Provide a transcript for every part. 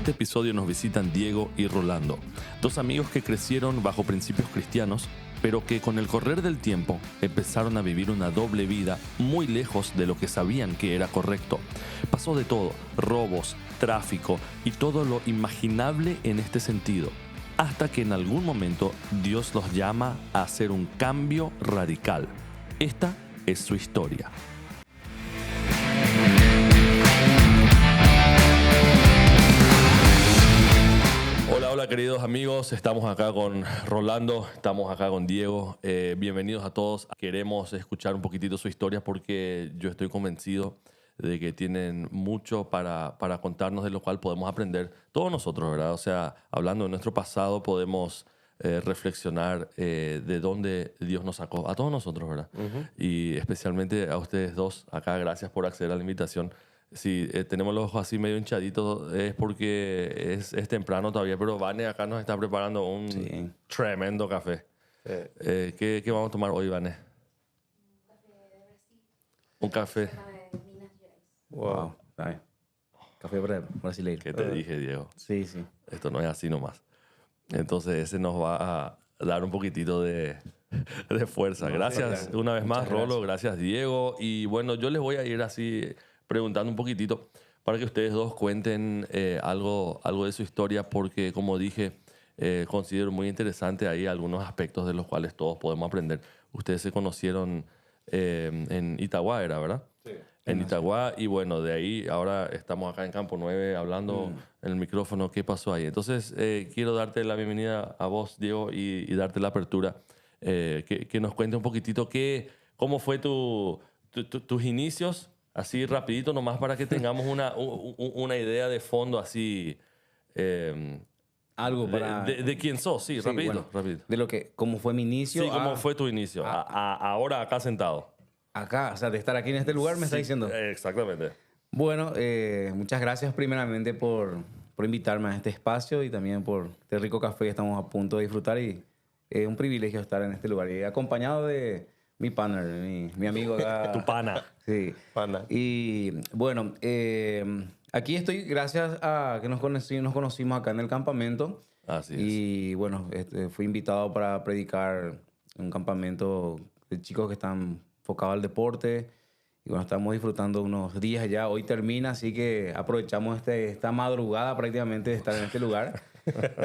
este episodio nos visitan Diego y Rolando, dos amigos que crecieron bajo principios cristianos, pero que con el correr del tiempo empezaron a vivir una doble vida muy lejos de lo que sabían que era correcto. Pasó de todo, robos, tráfico y todo lo imaginable en este sentido, hasta que en algún momento Dios los llama a hacer un cambio radical. Esta es su historia. Hola queridos amigos, estamos acá con Rolando, estamos acá con Diego. Bienvenidos a todos. Queremos escuchar un poquitito su historia porque yo estoy convencido de que tienen mucho para contarnos, de lo cual podemos aprender todos nosotros, ¿verdad? O sea, hablando de nuestro pasado podemos reflexionar de dónde Dios nos sacó, a todos nosotros, ¿verdad? Y especialmente a ustedes dos acá, gracias por acceder a la invitación. Sí, tenemos los ojos así medio hinchaditos, es porque es temprano todavía, pero Vane acá nos está preparando un tremendo café. ¿Qué vamos a tomar hoy, Vane? Un café de Brasil. Un café. Wow. Ay. Café brasileño. ¿Qué te dije, Diego? Sí, sí. Esto no es así nomás. Entonces ese nos va a dar un poquitito de fuerza. Gracias una vez más, Rolo. Gracias, Diego. Y bueno, yo les voy a ir así preguntando un poquitito para que ustedes dos cuenten algo de su historia, porque como dije, considero muy interesante ahí algunos aspectos de los cuales todos podemos aprender. Ustedes se conocieron en Itagua, ¿era, verdad? Sí. En Itagua, y bueno, de ahí ahora estamos acá en Campo 9 hablando en el micrófono. ¿Qué pasó ahí? Entonces, quiero darte la bienvenida a vos, Diego, y darte la apertura. Que nos cuente un poquitito cómo fue tus inicios, así rapidito nomás para que tengamos una idea de fondo así. Algo para... De quién sos, sí, rapidito, bueno, rapidito. De lo que... ¿Cómo fue mi inicio? Sí, ¿cómo fue tu inicio? Ahora acá sentado. Acá, o sea, de estar aquí en este lugar, me está diciendo. Exactamente. Bueno, muchas gracias primeramente por invitarme a este espacio y también por este rico café que estamos a punto de disfrutar, y es un privilegio estar en este lugar y acompañado de mi partner, mi amigo acá. Tu pana. Sí. Pana. Y bueno, aquí estoy gracias a que nos conocimos acá en el campamento. Así es. Y bueno, fui invitado para predicar en un campamento de chicos que están enfocados al deporte. Y bueno, estamos disfrutando unos días ya. Hoy termina, así que aprovechamos esta madrugada prácticamente de estar en este lugar.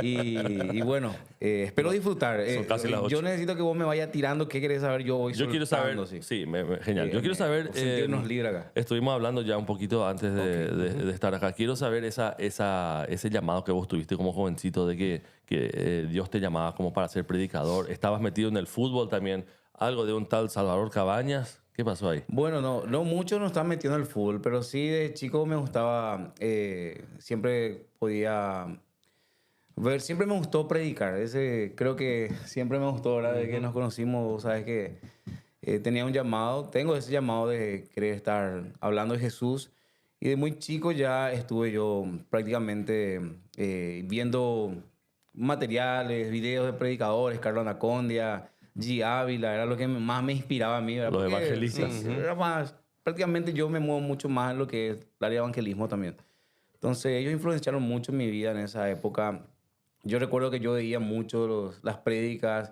Y bueno, espero disfrutar. Son casi las 8. Yo necesito que vos me vayas tirando qué querés saber yo hoy. Yo quiero saber, sí, genial. Yo quiero saber, sentirnos libres acá. Estuvimos hablando ya un poquito antes de estar acá. Quiero saber ese llamado que vos tuviste como jovencito, de que Dios te llamaba como para ser predicador. Estabas metido en el fútbol también, algo de un tal Salvador Cabañas. ¿Qué pasó ahí? Bueno, no mucho nos están metiendo en el fútbol, pero sí de chico me gustaba, siempre podía ver, siempre me gustó predicar. Creo que siempre me gustó, ¿verdad? Desde que nos conocimos, sabes que tenía un llamado, tengo ese llamado de querer estar hablando de Jesús. Y de muy chico ya estuve yo prácticamente viendo materiales, videos de predicadores, Carlos Anacondia, G. Ávila, era lo que más me inspiraba a mí, ¿verdad? Los evangelistas. Sí, era más, prácticamente yo me muevo mucho más en lo que es el área de evangelismo también. Entonces ellos influenciaron mucho en mi vida en esa época. Yo recuerdo que yo veía mucho las prédicas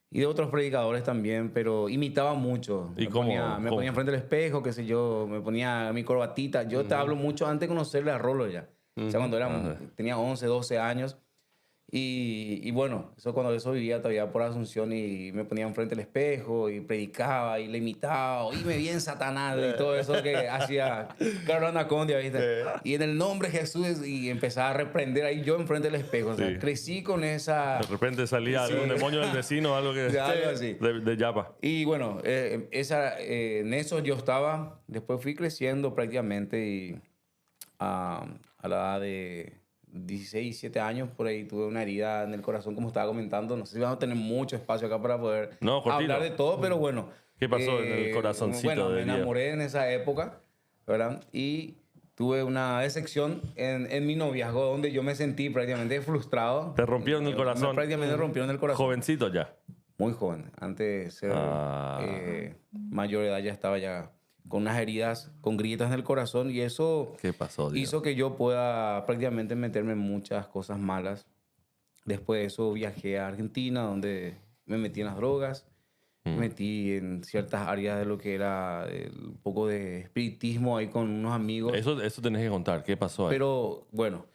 y de otros predicadores también, pero imitaba mucho. ¿Y me ponía enfrente del espejo, qué sé yo, me ponía mi corbatita. Yo te hablo mucho antes de conocerle a Rolo ya. O sea, cuando tenía 11, 12 años. Y bueno, cuando vivía todavía por Asunción, y me ponía enfrente del espejo y predicaba y le imitaba, oíme bien Satanás y todo eso que hacía Carlos Anacondia, ¿viste? Y en el nombre de Jesús, y empezaba a reprender ahí yo enfrente del espejo. O sea, crecí con esa... De repente salía algún demonio del vecino, algo así. De Yapa. Y bueno, en eso yo estaba. Después fui creciendo prácticamente, y a la edad de 16, 17 años, por ahí tuve una herida en el corazón, como estaba comentando. No sé si vamos a tener mucho espacio acá para poder hablar de todo, pero bueno. ¿Qué pasó en el corazoncito? Bueno, me enamoré en esa época, ¿verdad? Y tuve una decepción en mi noviazgo, donde yo me sentí prácticamente frustrado. ¿Te rompieron el corazón? Prácticamente rompieron el corazón. Jovencito ya. Muy joven. Antes de ser mayor de edad ya estaba ya con unas heridas, con grietas en el corazón, y eso ¿Qué pasó, Diego? hizo que yo pueda prácticamente meterme en muchas cosas malas. Después de eso viajé a Argentina, donde me metí en las drogas, me metí en ciertas áreas de lo que era un poco de espiritismo ahí con unos amigos. Eso tenés que contar. ¿Qué pasó ahí? Pero bueno,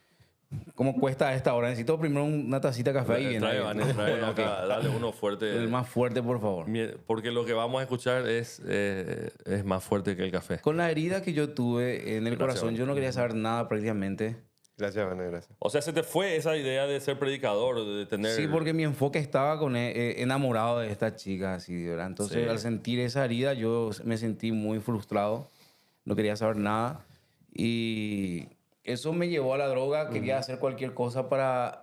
¿cómo cuesta a esta hora? Necesito primero una tacita de café ahí. Trae, Vanes, trae Bueno, ok. acá, dale uno fuerte. El más fuerte, por favor. Porque lo que vamos a escuchar es más fuerte que el café. Con la herida que yo tuve en el Gracias, corazón, Vanes. yo no quería saber nada prácticamente. Gracias, Vané, gracias. O sea, se te fue esa idea de ser predicador, de tener... Sí, porque mi enfoque estaba enamorado de esta chica, así, ¿verdad? Entonces, Sí. al sentir esa herida, yo me sentí muy frustrado. No quería saber nada. Y eso me llevó a la droga. Quería hacer cualquier cosa para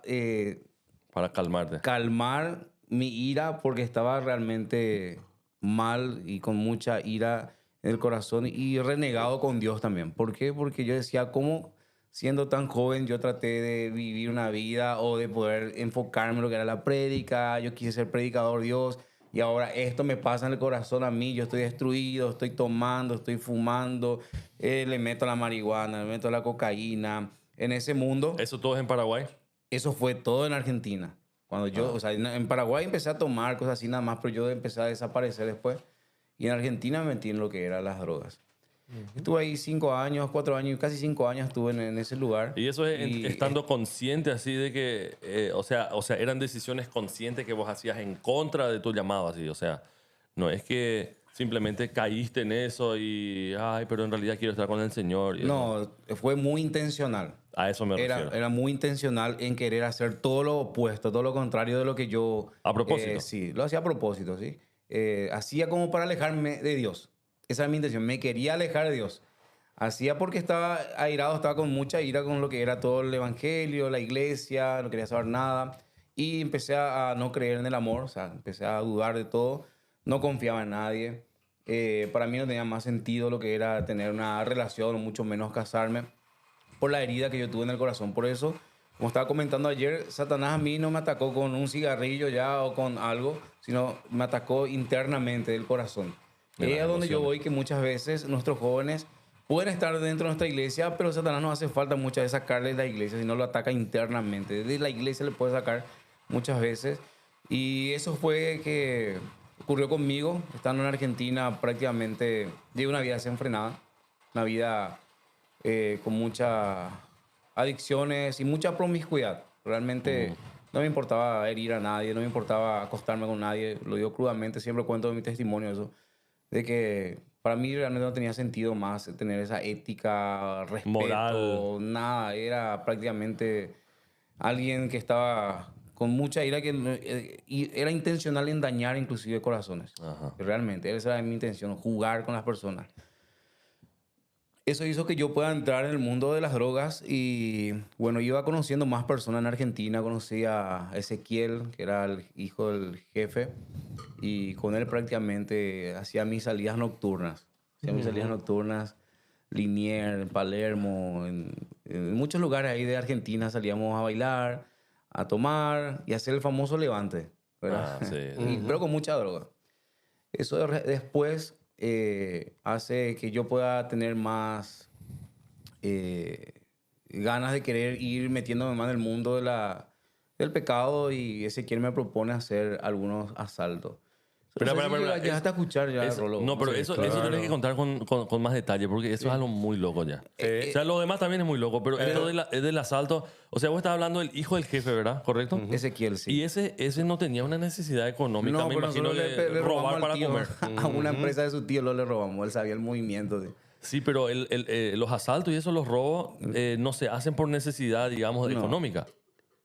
Para calmarte. calmar mi ira, porque estaba realmente mal y con mucha ira en el corazón y renegado con Dios también. ¿Por qué? Porque yo decía, ¿cómo siendo tan joven yo traté de vivir una vida o de poder enfocarme en lo que era la prédica? Yo quise ser predicador, Dios, y ahora esto me pasa en el corazón a mí. Yo estoy destruido, estoy tomando, estoy fumando, le meto la marihuana, le meto la cocaína en ese mundo. ¿Eso todo es en Paraguay? Eso fue todo en Argentina. Cuando yo, o sea, en Paraguay empecé a tomar cosas así nada más, pero yo empecé a desaparecer después. Y en Argentina me metí en lo que eran las drogas. Estuve ahí 5 años, 4 años, casi 5 años estuve en ese lugar. Y eso es estando consciente así de que, o sea, eran decisiones conscientes que vos hacías en contra de tu llamado, así. O sea, no es que simplemente caíste en eso y, ay, pero en realidad quiero estar con el Señor. Y eso. No, fue muy intencional. A eso me refiero. Era muy intencional en querer hacer todo lo opuesto, todo lo contrario de lo que yo... A propósito. Sí, lo hacía a propósito, sí. Hacía como para alejarme de Dios. Esa es mi intención. Me quería alejar de Dios. Hacía porque estaba airado, estaba con mucha ira con lo que era todo el evangelio, la iglesia, no quería saber nada. Y empecé a no creer en el amor, o sea, empecé a dudar de todo. No confiaba en nadie. Para mí no tenía más sentido lo que era tener una relación, o mucho menos casarme, por la herida que yo tuve en el corazón. Por eso, como estaba comentando ayer, Satanás a mí no me atacó con un cigarrillo ya o con algo, sino me atacó internamente del corazón. De Es las a donde yo emociones. voy, que muchas veces nuestros jóvenes pueden estar dentro de nuestra iglesia, pero Satanás no hace falta muchas veces sacarle de la iglesia, sino lo ataca internamente. Desde la iglesia le puede sacar muchas veces. Y eso fue que ocurrió conmigo, estando en Argentina prácticamente, llevé una vida desenfrenada, una vida con muchas adicciones y mucha promiscuidad. Realmente no me importaba herir a nadie, no me importaba acostarme con nadie, lo digo crudamente, siempre cuento de mi testimonio eso, de que para mí realmente no tenía sentido más tener esa ética, respeto, Moral. nada, era prácticamente alguien que estaba con mucha ira, y era intencional en dañar inclusive corazones. Ajá. Realmente, esa era mi intención, jugar con las personas. Eso hizo que yo pueda entrar en el mundo de las drogas y, bueno, iba conociendo más personas en Argentina. Conocí a Ezequiel, que era el hijo del jefe, y con él prácticamente hacía mis salidas nocturnas. Hacía mis salidas nocturnas, Liniers, en Palermo, en muchos lugares ahí de Argentina salíamos a bailar, a tomar y hacer el famoso levante, ¿verdad? Ah, sí. Pero con mucha droga. Eso después hace que yo pueda tener más ganas de querer ir metiéndome más en el mundo del pecado, y Ezequiel me propone hacer algunos asaltos. Espera, Ya hasta escuchar ya, Rolo. No, pero sé, eso claro. tenés que contar con más detalle, porque eso es algo muy loco ya. O sea, lo demás también es muy loco, pero esto del asalto, o sea, vos estás hablando del hijo del jefe, ¿verdad? ¿Correcto? Ezequiel, sí. Y ese no tenía una necesidad económica, No, me pero imagino, nosotros de le robar robamos para al tío, comer. a una empresa de su tío lo le robamos. Él sabía el movimiento. Sí, pero los asaltos y eso, los robos, no se hacen por necesidad, digamos, No. económica.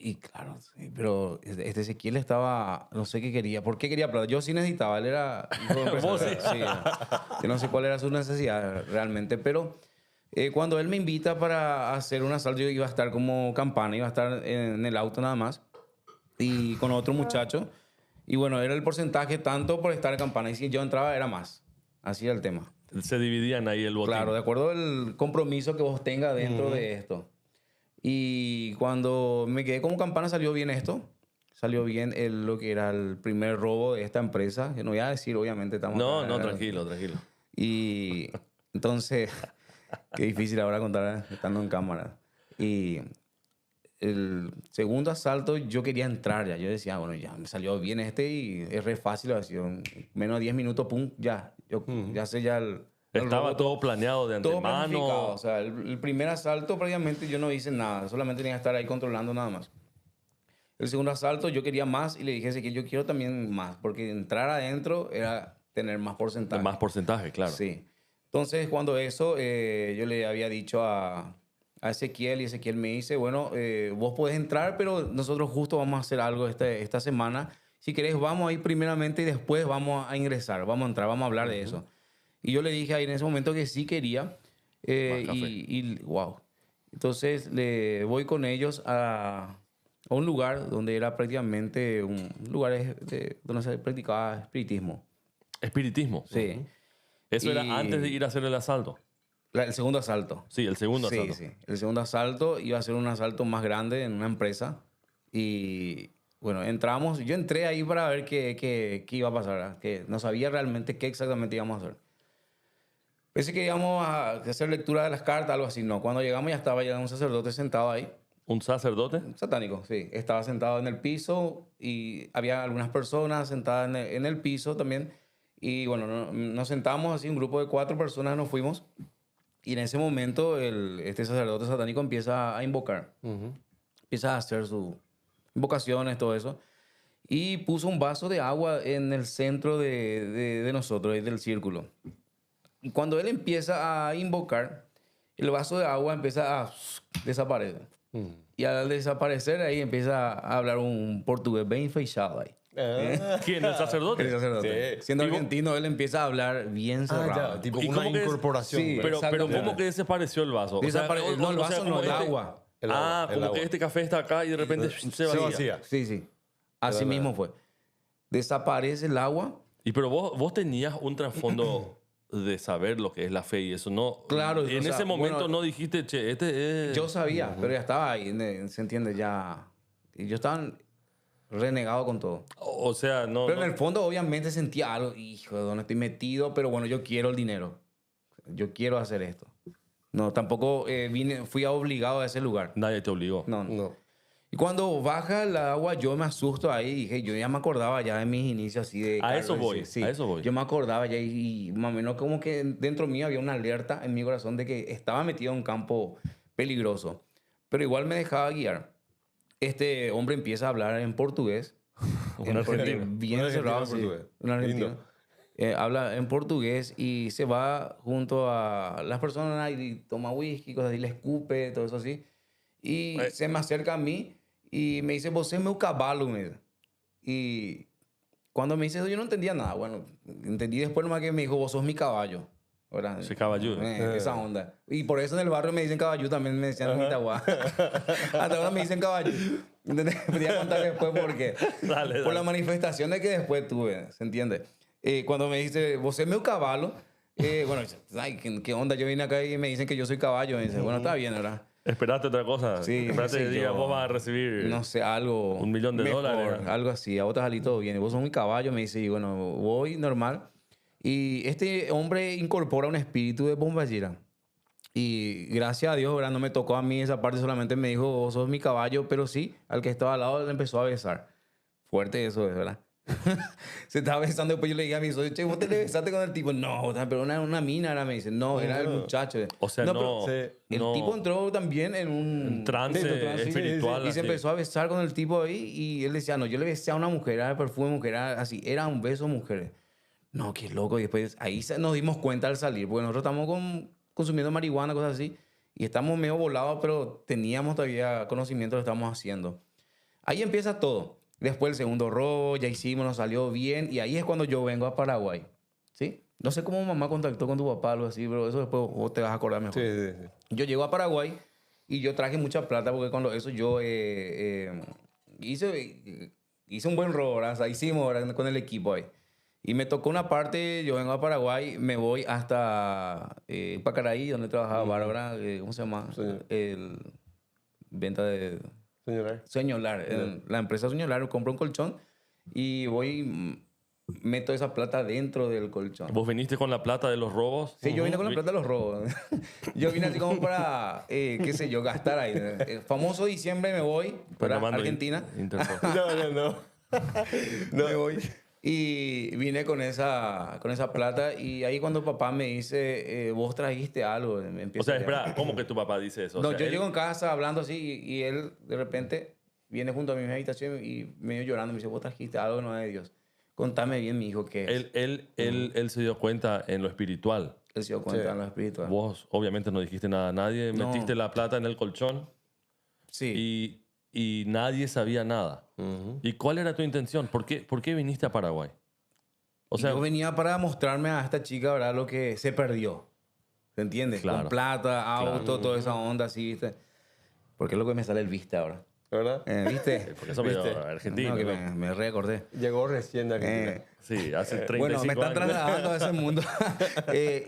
Y claro, sí, pero este Ezequiel estaba, no sé qué quería. ¿Por qué quería plata? Yo sí necesitaba, él era hijo de empresario. Vos sí. Sí, yo no sé cuál era su necesidad realmente, pero cuando él me invita para hacer un asalto, yo iba a estar como campana, iba a estar en el auto nada más, y con otro muchacho. Y bueno, era el porcentaje tanto por estar en campana, y si yo entraba era más. Así era el tema. Se dividían ahí el botín. Claro, de acuerdo al compromiso que vos tengas dentro de esto. Y cuando me quedé como campana salió bien esto. Salió bien lo que era el primer robo de esta empresa. Que no voy a decir, obviamente. Estamos No, acá, no, tranquilo. Y Entonces, qué difícil ahora contar estando en cámara. Y el segundo asalto yo quería entrar ya. Yo decía, bueno, ya me salió bien este y es re fácil. Así, en menos de 10 minutos, pum, ya. Yo ya sé ya el Estaba robot, todo planeado de todo planificado. antemano. O sea, el primer asalto prácticamente yo no hice nada. Solamente tenía que estar ahí controlando nada más. El segundo asalto yo quería más y le dije que yo quiero también más. Porque entrar adentro era tener más porcentaje. Más porcentaje, claro. Sí. Entonces, cuando eso, yo le había dicho a Ezequiel y Ezequiel me dice, bueno, vos podés entrar, pero nosotros justo vamos a hacer algo esta semana. Si querés, vamos a ir primeramente y después vamos a ingresar, vamos a entrar, vamos a hablar de eso. Y yo le dije ahí en ese momento que sí quería. Más café. Wow. Entonces, le voy con ellos a un lugar donde era prácticamente un lugar donde se practicaba espiritismo. Espiritismo. Sí. Eso era Y- antes de ir a hacer el asalto. El segundo asalto. Sí, el segundo Sí, asalto. sí. El segundo asalto iba a ser un asalto más grande en una empresa. Y bueno, entramos. Yo entré ahí para ver qué iba a pasar, ¿verdad? Que no sabía realmente qué exactamente íbamos a hacer. Pensé que íbamos a hacer lectura de las cartas, algo así. No, cuando llegamos ya estaba ya un sacerdote sentado ahí. ¿Un sacerdote? Satánico, sí. Estaba sentado en el piso y había algunas personas sentadas en el piso también. Y bueno, nos sentamos así, un grupo de 4 personas nos fuimos. Y en ese momento este sacerdote satánico empieza a invocar. Empieza a hacer sus invocaciones, todo eso. Y puso un vaso de agua en el centro de nosotros, del círculo. Y cuando él empieza a invocar, el vaso de agua empieza a desaparecer. Y al desaparecer ahí empieza a hablar un portugués bien fechado ahí. ¿Quién? ¿El sacerdote? El sacerdote. Sí. Siendo ¿Y vos? argentino, él empieza a hablar bien cerrado. ya, tipo ¿Y una cómo que es? incorporación. Sí, ¿verdad? Pero exactamente. ¿cómo que desapareció el vaso? O sea, No, el vaso como no, el agua. El agua, el como agua. que este café está acá y de repente se vacía. Sí, sí. Así mismo fue. Desaparece el agua. Y pero vos tenías un trasfondo de saber lo que es la fe y eso no. Claro, En o sea, ese momento bueno, no dijiste, che, este es. Yo sabía, pero ya estaba ahí, se entiende, ya. Y yo estaba renegado con todo. O sea, no. Pero en no- el fondo, obviamente, sentía algo. Hijo, ¿de dónde estoy metido? Pero bueno, yo quiero el dinero. Yo quiero hacer esto. No, tampoco fui obligado a ese lugar. Nadie te obligó. No, no. No. Y cuando baja el agua, yo me asusto ahí. Dije, yo ya me acordaba ya de mis inicios así de... A eso carro, voy, sí. a eso voy. Yo me acordaba ya y más o menos como que dentro mío había una alerta en mi corazón de que estaba metido en un campo peligroso. Pero igual me dejaba guiar. Este hombre empieza a hablar en portugués. Un argentino. Bien Un argentino cerrado, en sí. portugués. Un argentino. Lindo. Habla en portugués y se va junto a las personas y toma whisky, cosas así, le escupe, todo eso así. Y se me acerca a mí y me dice, "Você é meu cavalo", me dice. Y cuando me dice eso yo no entendía nada. Bueno, entendí después nomás que me dijo, vos sos mi caballo. ¿Verdad? Sí, caballo. Esa onda. Y por eso en el barrio me dicen caballo, también me decían en Itagua. Hasta ahora me dicen caballo. ¿Entendés? Podría contar después por qué. Dale, Por dale. las manifestaciones que después tuve, ¿se entiende? Cuando me dice, vos es mi caballo, bueno, ay, ¿qué onda? Yo vine acá y me dicen que yo soy caballo. Me dice, bueno, está bien, ¿verdad? Esperaste otra cosa. Sí, Esperaste sí, que diga, yo- vos vas a recibir. No sé, algo. $1 millón de mejor, dólares. algo así. A vos te salí todo bien. Vos sos mi caballo, me dice. Y bueno, voy normal. Y este hombre incorpora un espíritu de bomballera. Y gracias a Dios, ¿verdad? No me tocó a mí esa parte, solamente me dijo, vos sos mi caballo, pero sí, al que estaba al lado le empezó a besar. Fuerte eso, es ¿verdad? Se estaba besando, después yo le dije a mi socio, che, ¿vos te le besaste con el tipo? No, pero una mina era, me dice. No, era el muchacho. O sea, pero no. sí. el no- tipo entró también en un trance sí, espiritual. y se así. empezó a besar con el tipo ahí y él decía, no, yo le besé a una mujer, era el perfume de mujer, era así, era un beso de mujer. No, qué loco. Y después ahí nos dimos cuenta al salir, porque nosotros estamos consumiendo marihuana, cosas así, y estamos medio volados, pero teníamos todavía conocimiento de lo que estamos haciendo. Ahí empieza todo. Después el segundo robo, ya hicimos, nos salió bien, y ahí es cuando yo vengo a Paraguay. ¿Sí? No sé cómo mamá contactó con tu papá o algo así, pero eso después vos te vas a acordar mejor. Sí, sí, sí. Yo llego a Paraguay y yo traje mucha plata porque cuando eso yo hice un buen robo, ¿verdad? O sea, hicimos ¿verdad? Con el equipo ahí. Y me tocó una parte, yo vengo a Paraguay, me voy hasta Pacaraí, donde trabajaba Bárbara, ¿cómo se llama? Sí. El venta de Señora. Sueñolar. La empresa Sueñolar compra un colchón y voy meto esa plata dentro del colchón. ¿Vos viniste con la plata de los robos? Sí, yo vine con la plata de los robos. Yo vine así como para, qué sé yo, gastar ahí. El famoso diciembre me voy para Argentina. No. Me voy. Y vine con esa plata y ahí cuando papá me dice, vos trajiste algo. Me O empieza sea, a espera, ¿cómo que tu papá dice eso? O No, sea, yo él- llego en casa hablando así y él de repente viene junto a mi habitación y medio llorando me dice, vos trajiste algo, no es de Dios. Contame bien, mi hijo, qué es. él se dio cuenta en lo espiritual. Él se dio cuenta Sí. en lo espiritual. Vos obviamente no dijiste nada a nadie, No. metiste la plata en el colchón Sí. y nadie sabía nada. ¿Y cuál era tu intención? ¿Por qué viniste a Paraguay? O Y sea, yo venía para mostrarme a esta chica, ¿verdad? Lo que se perdió. ¿Se entiende? Claro. Con plata, auto, toda esa onda así, ¿viste? Porque es lo que me sale el viste ahora. ¿Verdad? ¿Viste? por eso me dio ¿Viste? Argentina. No, que ¿no? me recordé. Llegó recién de Argentina. Sí, hace 35 Bueno, me están años. trasladando a ese mundo.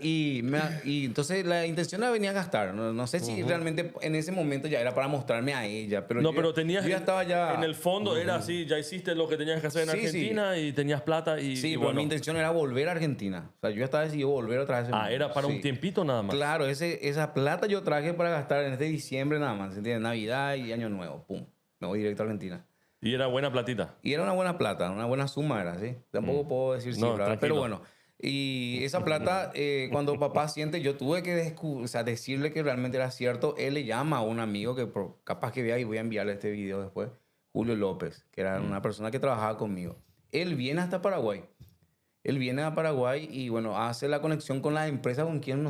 Y entonces la intención era venir a gastar. No sé si realmente en ese momento ya era para mostrarme a ella. Pero No, yo, pero tenías... yo ya estaba ya... En el fondo era así, ya hiciste lo que tenías que hacer en Sí, sí. Argentina y tenías plata y... Sí, y pero bueno. mi intención era volver a Argentina. O sea, yo ya estaba decidido a volver otra vez. Era para Sí. un tiempito nada más. Claro, esa plata yo traje para gastar en este diciembre nada más. ¿Entiendes? Navidad y Año Nuevo. Pum. Me voy directo a Argentina. Y era buena platita. Y era una buena plata, una buena suma era, ¿sí? Tampoco puedo decir No, cifra, tranquilo. pero bueno. Y esa plata, cuando papá siente, yo tuve que decirle que realmente era cierto. Él le llama a un amigo que capaz que vea y voy a enviarle este video después, Julio López, que era una persona que trabajaba conmigo. Él viene hasta Paraguay. Él viene a Paraguay y, bueno, hace la conexión con la empresa con quien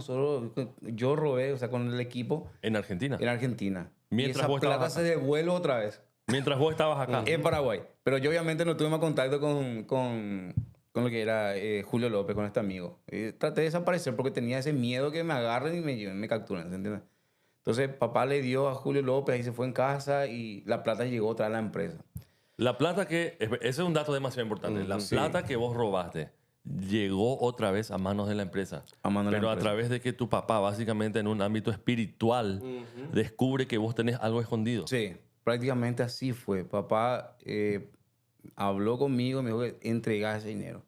yo robé, o sea, con el equipo En Argentina. en Argentina. Mientras y esa vos plata estabas se acá. devuelve otra vez. Mientras vos estabas acá. En Paraguay. Pero yo obviamente no tuve más contacto con lo que era Julio López, con este amigo. Traté de desaparecer porque tenía ese miedo que me agarren y me lleven, me capturen, ¿se entiende? Entonces papá le dio a Julio López, ahí se fue en casa y la plata llegó otra vez a la empresa. La plata que... Ese es un dato demasiado importante. La plata que vos robaste llegó otra vez a manos de la empresa. A manos de la Pero a empresa. través de que tu papá, básicamente en un ámbito espiritual, descubre que vos tenés algo escondido. Sí, prácticamente así fue. Papá habló conmigo, me dijo que entregá ese dinero.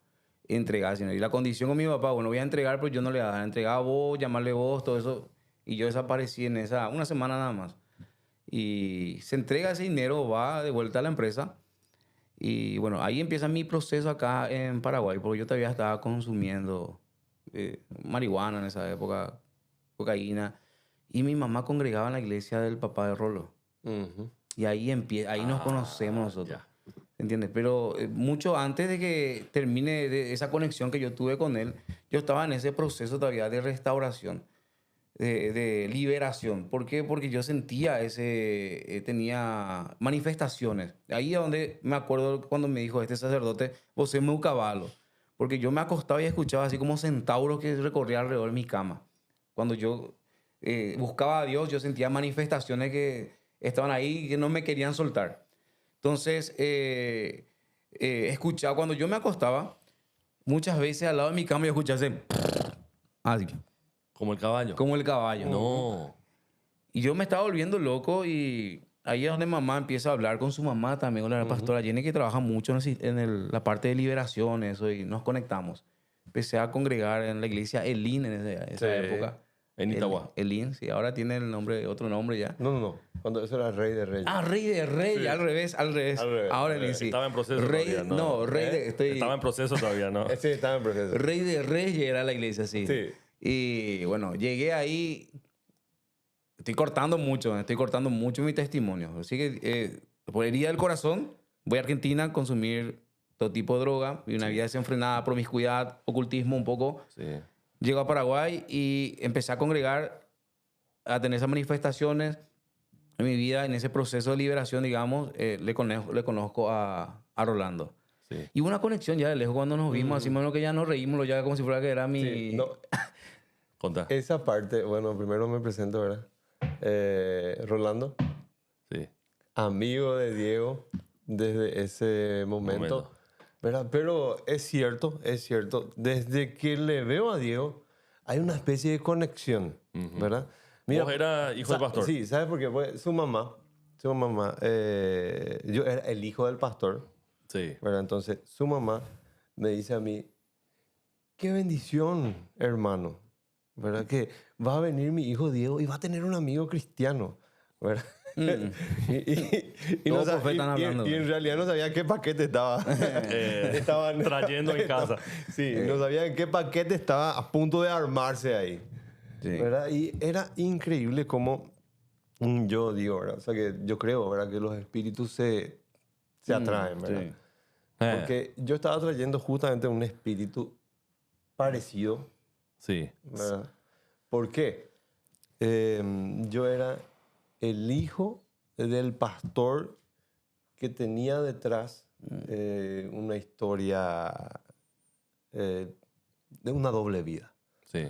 Entregar ese dinero. Y la condición con mi papá, bueno, voy a entregar, pero yo no le voy a dar. Entregar a vos, llamarle vos, todo eso. Y yo desaparecí en una semana nada más. Y se entrega ese dinero, va de vuelta a la empresa. Y bueno, ahí empieza mi proceso acá en Paraguay, porque yo todavía estaba consumiendo marihuana en esa época, cocaína. Y mi mamá congregaba en la iglesia del papá de Rolo. Y ahí ahí nos conocemos nosotros. ya. ¿Entiendes? Pero mucho antes de que termine de esa conexión que yo tuve con él, yo estaba en ese proceso todavía de restauración, de liberación. ¿Por qué? Porque yo sentía tenía manifestaciones. Ahí es donde me acuerdo cuando me dijo este sacerdote, vos sos muy caballo. Porque yo me acostaba y escuchaba así como centauros que recorrían alrededor de mi cama. Cuando yo buscaba a Dios, yo sentía manifestaciones que estaban ahí y que no me querían soltar. Entonces, escuchaba, cuando yo me acostaba, muchas veces al lado de mi cama yo escuchaba ese así, Como el caballo. como el caballo. No. Y yo me estaba volviendo loco y ahí es donde mamá empieza a hablar con su mamá también, con la pastora Jenny, que trabaja mucho en la parte de liberación, eso, y nos conectamos. Empecé a congregar en la iglesia Elín en esa Sí. época. En Itagua. Elín, sí, ahora tiene otro nombre ya. No. Cuando eso era Rey de Reyes. Ah, Rey de Reyes, Sí. al revés. Al revés. Ahora Elín, sí. Estaba en proceso Rey, todavía, ¿no? no, Rey de... Estaba en proceso todavía, ¿no? Sí, estaba en proceso. Rey de Reyes era la iglesia, sí. Sí. Y bueno, llegué ahí. Estoy cortando mucho mi testimonio. Así que, por herida del corazón, voy a Argentina a consumir todo tipo de droga y una vida desenfrenada, promiscuidad, ocultismo un poco. Sí. Llego a Paraguay y empecé a congregar, a tener esas manifestaciones en mi vida, en ese proceso de liberación, digamos. Le conozco a Rolando. Sí. Y hubo una conexión ya de lejos cuando nos vimos, así menos que ya nos reímos, ya como si fuera que era mi... Sí, no, Contá. esa parte, bueno, primero me presento, ¿verdad? Rolando, Sí. amigo de Diego desde ese momento, ¿verdad? Pero es cierto, desde que le veo a Diego, hay una especie de conexión, ¿verdad? Vos eras hijo del pastor. Sí, ¿sabes por qué? Pues su mamá, yo era el hijo del pastor, Sí. ¿verdad? Entonces, su mamá me dice a mí, qué bendición, hermano, ¿verdad? Que va a venir mi hijo Diego y va a tener un amigo cristiano, ¿verdad? Y Todos profetas están hablando. y en realidad no sabía qué paquete estaban trayendo en casa. Sí, no sabía en qué paquete estaba a punto de armarse ahí. Sí. ¿Verdad? Y era increíble cómo yo digo, ¿verdad? O sea, que yo creo, ¿verdad? Que los espíritus se atraen, ¿verdad? Sí. Porque yo estaba trayendo justamente un espíritu parecido, Sí. ¿verdad? ¿Por qué? Yo era el hijo del pastor que tenía detrás una historia de una doble vida. Sí.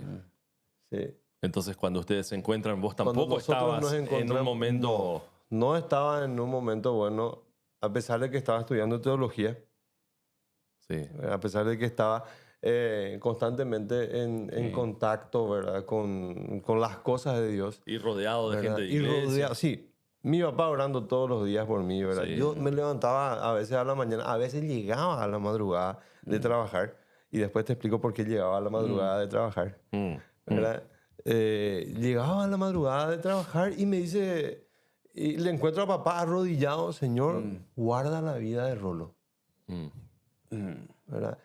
Sí. Entonces, cuando ustedes se encuentran, vos Cuando tampoco nosotros estabas nos en un encontramos- momento... No estaba en un momento bueno, a pesar de que estaba estudiando teología, Sí. a pesar de que estaba constantemente en contacto, ¿verdad? Con las cosas de Dios. Y rodeado de ¿verdad? gente de Y iglesia. rodeado, sí. Mi papá orando todos los días por mí, ¿verdad? Sí. Yo me levantaba a veces a la mañana, a veces llegaba a la madrugada de trabajar, y después te explico por qué llegaba a la madrugada de trabajar, ¿verdad? Llegaba a la madrugada de trabajar y me dice, y le encuentro a papá arrodillado, Señor, guarda la vida de Rolo, ¿verdad?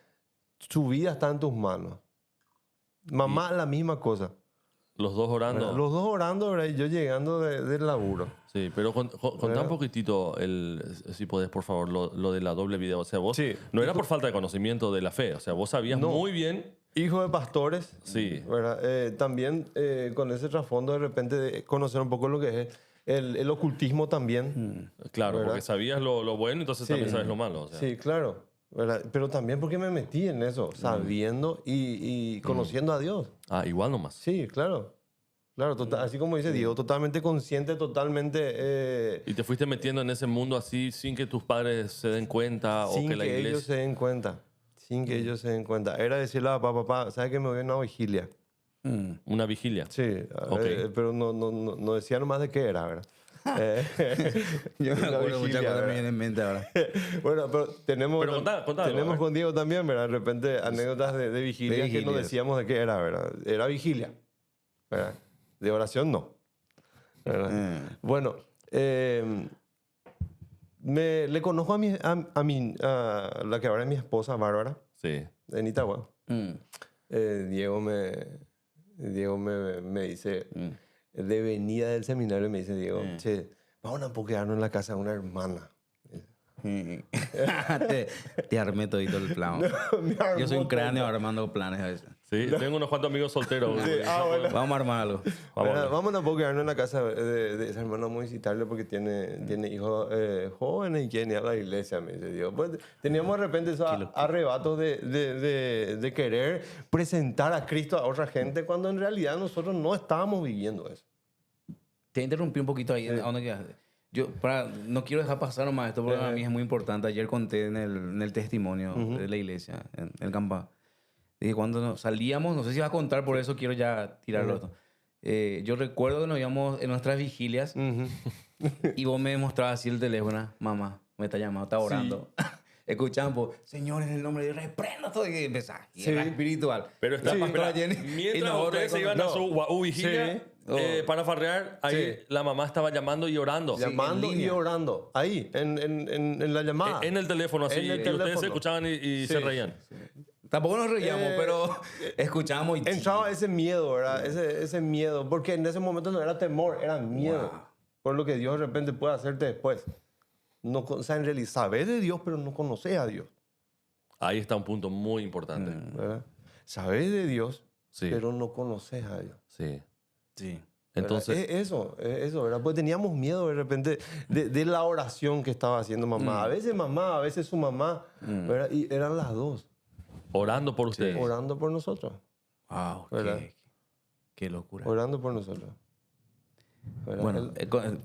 Su vida está en tus manos. Mamá, la misma cosa. Los dos orando. ¿verdad? Los dos orando, ¿verdad? Y yo llegando del laburo. Sí, pero contá un poquitito, si podés, por favor, lo de la doble vida. O sea, vos Sí. no era por falta de conocimiento de la fe. O sea, vos sabías No. muy bien. Hijo de pastores. Sí. ¿Verdad? También con ese trasfondo de repente de conocer un poco lo que es el ocultismo también. Claro, ¿verdad? porque sabías lo bueno, entonces Sí. también sabes lo malo. O sea. Sí, claro. ¿verdad? Pero también porque me metí en eso, sabiendo y conociendo a Dios. Ah, igual nomás. Sí, claro. Claro, así como dice Diego, totalmente consciente, totalmente... Y te fuiste metiendo en ese mundo así sin que tus padres se den cuenta o sin que la que ellos iglesia... se den cuenta. Sin que ellos se den cuenta. Era decirle a papá, ¿sabes que me voy a una vigilia? Una vigilia. Sí, Ok. pero no decía nomás de qué era, ¿verdad? Yo me una acuerdo muchas vigilia, cosas me ¿verdad? vienen en mente ahora. Bueno, pero tenemos, Pero contá algo, a tenemos ver. con Diego también, ¿verdad? De repente anécdotas de vigilia que no vigilias. decíamos de qué era, ¿verdad? Era vigilia, ¿verdad? De oración no. ¿verdad? Bueno, le conozco a la que ahora es mi esposa, Bárbara, Sí. en Itagua. Diego me dice, de venida del seminario, me dice Diego, che, vamos a quedarnos en la casa de una hermana. te armé todito el plan. Me armó Yo soy un cráneo todo. armando planes a veces. Sí, tengo unos cuantos amigos solteros. Sí, bueno. Vamos a armar algo. Vamos a quedarnos en la casa de esa hermana, muy visitarle porque tiene hijos jóvenes y quieren ir a la iglesia, me dice Diego. Pues, teníamos de repente esos arrebatos de querer presentar a Cristo a otra gente cuando en realidad nosotros no estábamos viviendo eso. Te interrumpí un poquito ahí. ¿A dónde quedaste? Yo no quiero dejar pasar nomás esto porque a mí es muy importante. Ayer conté en el testimonio de la iglesia, en el campa. Dije, cuando salíamos, no sé si vas a contar, por eso quiero ya tirarlo esto. Yo recuerdo que nos íbamos en nuestras vigilias y vos me mostrabas así el teléfono. Mamá, me está llamando, está orando. Escuchamos, Señor, en el nombre de Dios, reprendo todo. Y empezás. Guerra espiritual. Pero está, Pastora espera, Jenny, y mientras nosotros ustedes se ahí iban con- a su vigilia Sí. para farrear, ahí Sí. la mamá estaba llamando y orando. Llamando en y línea. orando. Ahí, en la llamada. En el teléfono, así. En el Y ustedes teléfono. se escuchaban y Sí. se reían. Tampoco nos reíamos, pero escuchamos y... Entraba ese miedo, ¿verdad? Ese miedo. Porque en ese momento no era temor, era miedo. Wow. Por lo que Dios de repente puede hacerte después. No, o sea, en realidad sabes de Dios, pero no conoces a Dios. Ahí está un punto muy importante. ¿verdad? Sabes de Dios, Sí. pero no conoces a Dios. Sí. Sí. Entonces, ¿verdad? Eso, ¿verdad? Pues teníamos miedo de repente de la oración que estaba haciendo mamá. A veces mamá, a veces su mamá, ¿verdad? Y eran las dos, orando por ustedes. orando por nosotros. Wow, ¿Verdad? qué locura. Orando por nosotros. ¿verdad? Bueno,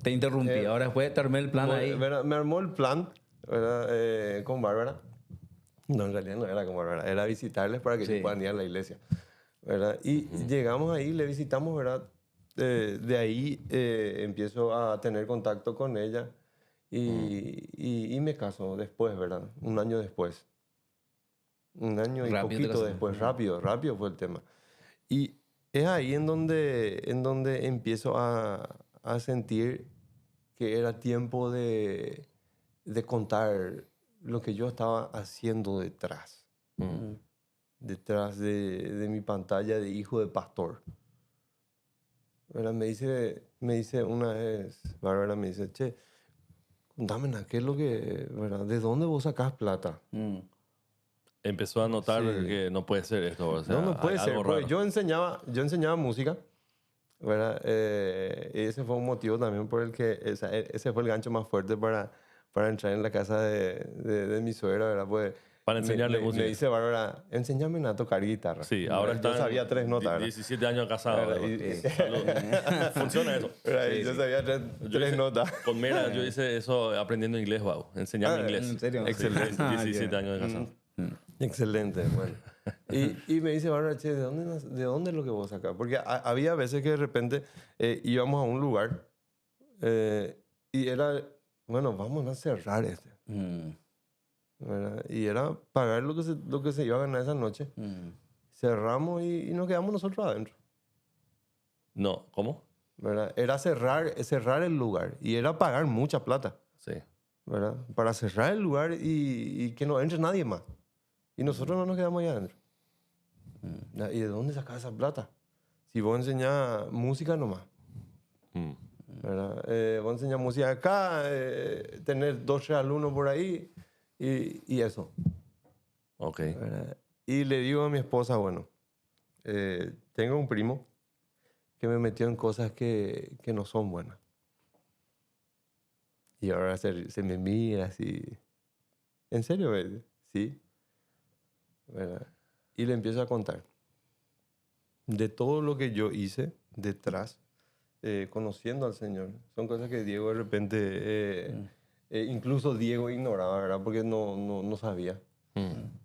te interrumpí. Ahora después te armé el plan ahí. ¿verdad? Me armó el plan, ¿verdad? Con Bárbara. No, en realidad no era con Bárbara, era visitarles para que Sí. ellos puedan ir a la iglesia. ¿verdad? Y llegamos ahí, le visitamos, ¿verdad? De ahí empiezo a tener contacto con ella y me caso después, ¿verdad? Un año después. Un año y Rápido te poquito casaste. después, rápido fue el tema. Y es ahí en donde empiezo a sentir que era tiempo de contar lo que yo estaba haciendo detrás. Detrás de mi pantalla de hijo de pastor. ¿Verdad? Me dice una vez, Bárbara me dice, che, contame, ¿qué es lo que, verdad? ¿De dónde vos sacás plata? Empezó a notar Sí. que no puede ser esto. O sea, No puede hay ser. algo Porque raro. yo enseñaba música, ¿verdad? Y ese fue un motivo también por el que, ese fue el gancho más fuerte para entrar en la casa de mi suegra, ¿verdad? Pues Para enseñarle música. Me dice Bárbara, enséñame a tocar guitarra. Sí, ahora ¿verdad? Yo está sabía 3 notas, ¿verdad? 17 años casado. ¿Verdad? ¿verdad? Salud. Funciona eso. ¿Verdad? Sí, Yo sí. sabía Yo tres hice- notas. Con Mera yo hice eso aprendiendo inglés, wow. Enseñarme Ah, inglés. ¿en serio? Sí, Excelente. 17 Ya. años de casado. Excelente, bueno. Y me dice, Bárbara, che, ¿de dónde es lo que vos sacás? Porque había veces que de repente íbamos a un lugar y era, bueno, vamos a cerrar este. ¿Verdad? Y era pagar lo que se iba a ganar esa noche. Cerramos y nos quedamos nosotros adentro. No, ¿cómo? ¿Verdad? Era cerrar el lugar y era pagar mucha plata. Sí. ¿Verdad? Para cerrar el lugar y que no entre nadie más. Y nosotros no nos quedamos ahí adentro. ¿Y de dónde sacas esa plata? Si vos enseñás música nomás. Mm. ¿Verdad? Vos enseñás música acá, tener 12 alumnos por ahí y eso. Ok. ¿Verdad? Y le digo a mi esposa, bueno, tengo un primo que me metió en cosas que no son buenas. Y ahora se me mira así. ¿En serio, baby? Sí. ¿Verdad? Y le empiezo a contar de todo lo que yo hice detrás, conociendo al Señor. Son cosas que Diego de repente, incluso Diego ignoraba, ¿verdad? Porque no sabía,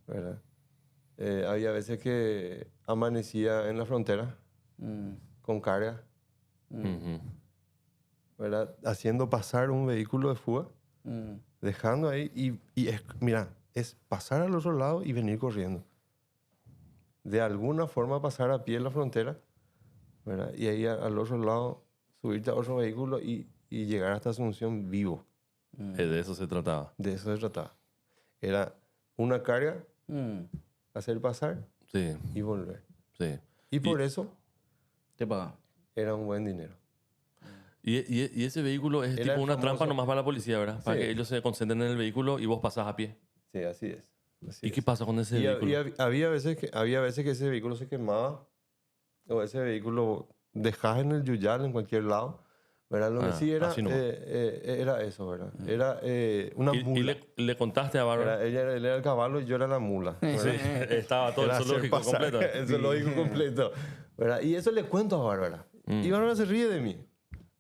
¿verdad? Había veces que amanecía en la frontera con carga, Ujú. ¿verdad? Haciendo pasar un vehículo de fuga, dejando ahí mira, es pasar al otro lado y venir corriendo. De alguna forma pasar a pie en la frontera, ¿verdad? Y ahí al otro lado subirte a otro vehículo y llegar hasta Asunción vivo. De eso se trataba. De eso se trataba. Era una carga, hacer pasar Sí, y volver. sí. Y por eso Te paga. era un buen dinero. Y ese vehículo es Era tipo el una trampa famoso- nomás para la policía, ¿verdad? Para Sí. que ellos se concentren en el vehículo y vos pasás a pie. Sí, así es. Así ¿Y es. qué pasa con ese Y vehículo? había veces que ese vehículo se quemaba o ese vehículo dejás en el Yuyal en cualquier lado, ¿verdad? Lo que Ah, sí era, así nomás. era eso, ¿verdad? Era una ¿Y mula. le contaste a Bárbara? Él era el caballo y yo era la mula. Sí, ¿verdad? estaba todo el Era hacer zoológico pasar completo. El zoológico completo. ¿Verdad? Y eso le cuento a Bárbara. Y Bárbara se ríe de mí.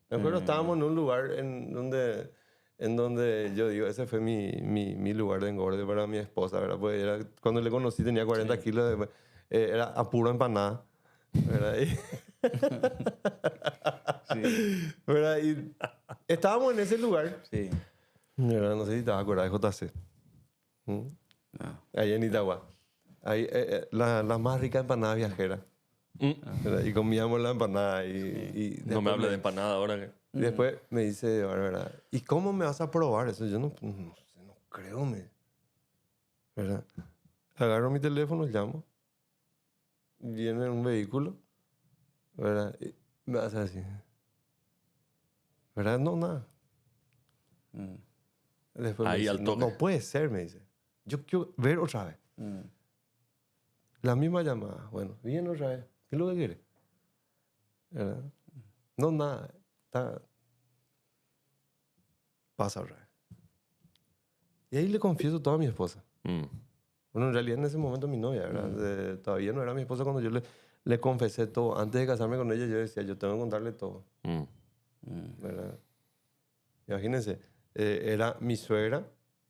Me acuerdo, estábamos en un lugar en donde yo digo, ese fue mi lugar de engorde para mi esposa, ¿verdad? Pues cuando le conocí tenía 40 kilos, era a puro empanada, ¿verdad? ¿Verdad? Y estábamos en ese lugar, Sí. ¿verdad? No sé si te vas a acordar de JC. ¿Mm? No. Ahí en Itagua. Ahí, la más rica empanada viajera. ¿Verdad? Y comíamos la empanada y No me después hable de empanada ahora. Que... y después me dice Bárbara, ¿y cómo me vas a probar eso? Yo no sé, no creo, ¿verdad? Agarro mi teléfono, llamo, viene un vehículo, ¿verdad? Y me hace así, ¿verdad? No, nada. Después me Ahí dice, al no, toque. no puede ser, me dice. Yo quiero ver otra vez. La misma llamada. Bueno, viene otra vez. ¿Qué es lo que quiere? ¿Verdad? No, nada. Pasa otra vez. Y ahí le confieso todo a mi esposa. Mm. Bueno, en realidad en ese momento mi novia, ¿verdad? Todavía no era mi esposa cuando yo le confesé todo. Antes de casarme con ella yo decía, yo tengo que contarle todo, Mm. ¿verdad? Imagínense, era mi suegra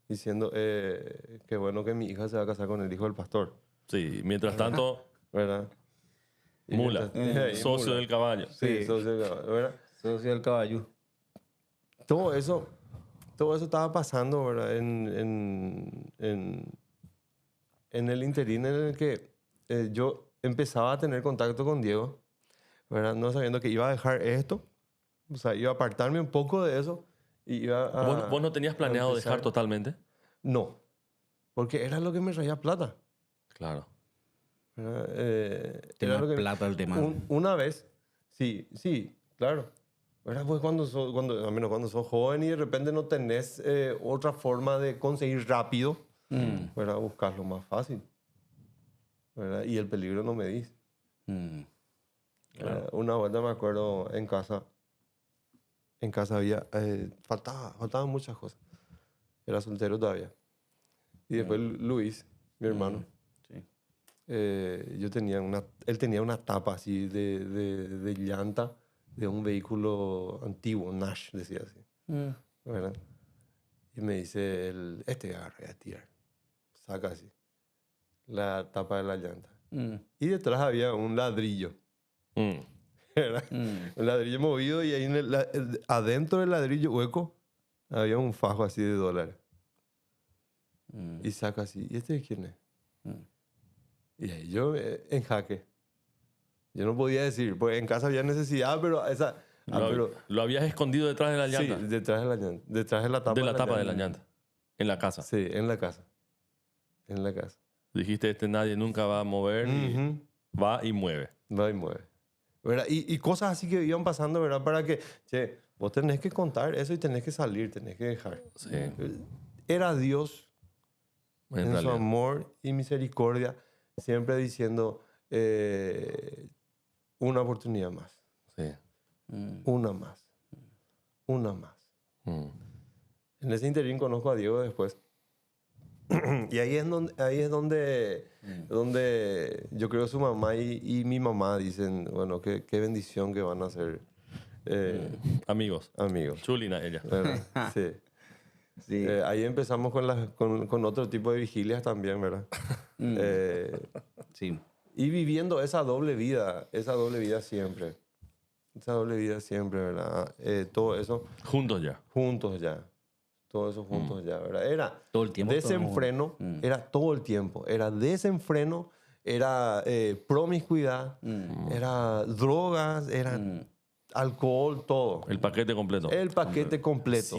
diciendo, qué bueno que mi hija se va a casar con el hijo del pastor, Sí, mientras tanto, ¿verdad? Y mula, mientras- socio mula. del caballo. Sí, Sí. socio, ¿verdad? Socio del caballo. Todo eso estaba pasando, ¿verdad? En en el interín en el que yo empezaba a tener contacto con Diego, ¿verdad? No sabiendo que iba a dejar esto, o sea, iba a apartarme un poco de eso y iba a... ¿Vos no tenías planeado empezar. dejar totalmente? No, porque era lo que me traía plata. Claro. ¿Verdad? Tema era lo que, plata el tema. una vez, sí, claro. ¿Verdad? Pues a menos cuando sos joven y de repente no tenés otra forma de conseguir rápido, ¿verdad? Buscas lo más fácil. ¿Verdad? Y el peligro no medís. Claro. Una vuelta me acuerdo en casa había, faltaban muchas cosas. Era soltero todavía. Y después Luis, mi hermano, Sí. él tenía una tapa así de llanta de un vehículo antiguo, Nash, decía así. ¿Verdad? Y me dice, este agarra a tirar. Saca así la tapa de la llanta. Y detrás había un ladrillo. Mm. ¿Verdad? Un ladrillo movido y ahí adentro del ladrillo hueco había un fajo así de dólares. Y saca así, ¿y este de quién es? Y ahí yo en jaque. Yo no podía decir, pues en casa había necesidad, pero esa... Lo habías escondido detrás de la llanta. Sí, detrás de la llanta. Detrás de la tapa De la tapa de la llanta. En la casa. Sí, en la casa. En la casa. Dijiste, nadie nunca va a mover y va y mueve. Va y mueve. ¿Verdad? Y cosas así que iban pasando, ¿verdad? Para que, che, vos tenés que contar eso y tenés que salir, tenés que dejar. Sí. Era Dios en su realidad. amor y misericordia, siempre diciendo una oportunidad más. Sí. Una más. Una más. En ese interín conozco a Diego después. Y ahí es donde yo creo su mamá y mi mamá dicen, bueno, qué bendición que van a ser Amigos. amigos. Chulina ella. ¿Verdad? Sí. Sí. Ahí empezamos con otro tipo de vigilias también, ¿verdad? Sí. Y viviendo esa doble vida siempre. Esa doble vida siempre, ¿verdad? Todo eso Juntos ya. juntos ya. Todo eso juntos ya, ¿verdad? Era Todo el tiempo. desenfreno, era todo el tiempo. Era desenfreno, era promiscuidad, era drogas, era alcohol, todo. El paquete completo. El paquete completo.